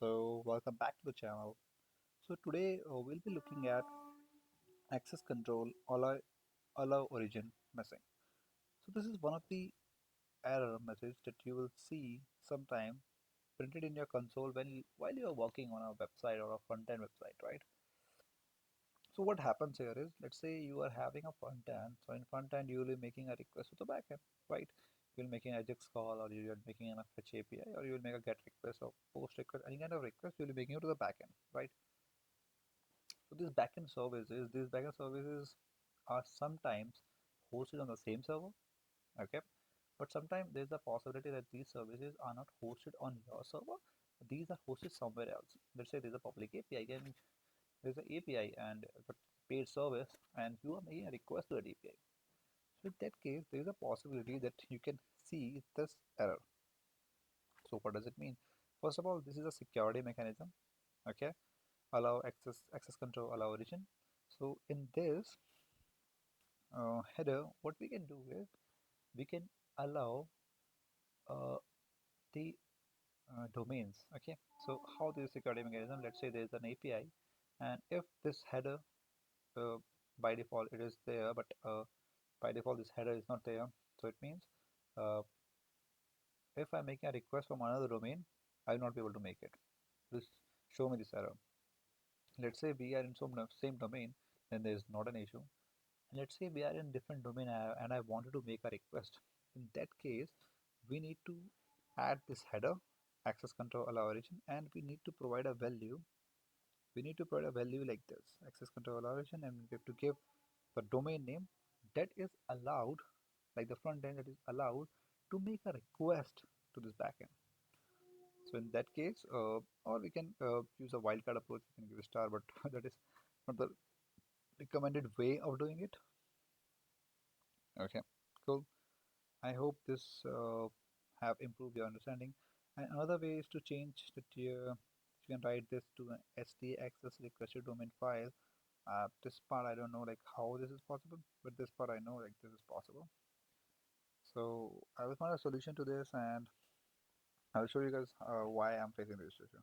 So welcome back to the channel. So today we'll be looking at access control allow origin missing. So this is one of the error message that you will see sometime printed in your console while you are working on a website or a front end website, right? So what happens here is, let's say you are having a front end. So in front end you will be making a request to the back end, right? You'll making a AJAX call, or you're making a fetch API, or you will make a get request or post request, any kind of request you'll be making it to the back end, right? So these backend services are sometimes hosted on the same server, okay? But sometimes there's a possibility that these services are not hosted on your server. These are hosted somewhere else. Let's say there's a public API, and there's an API and a paid service, and you are making a request to that API. So in that case, there is a possibility that you can see this error. So what does it mean? First of all, this is a security mechanism, okay? Allow access control, allow origin. So in this header, what we can do is we can allow uh, the domains. Okay, so how this security mechanism? Let's say there is an API, and if this header uh, by default it is there, but by default this header is not there, so it means uh, if I'm making a request from another domain, I will not be able to make it. Please show me this error. Let's say we are in some same domain, then there is not an issue. Let's say we are in different domain and I wanted to make a request. In that case, we need to add this header, access control allow origin, and we need to provide a value. We need to provide a value like this, access control allow origin, and we have to give the domain name that is allowed, like the front end that is allowed to make a request to this backend. So in that case, or we can use a wildcard approach. We can give a star, but that is not the recommended way of doing it. Okay, cool. I hope this have improved your understanding. And another way is to change that you can write this to an SD access requested domain file. This part I don't know like how this is possible, but this part I know like this is possible. So I will find a solution to this, and I'll show you guys why I'm facing this issue.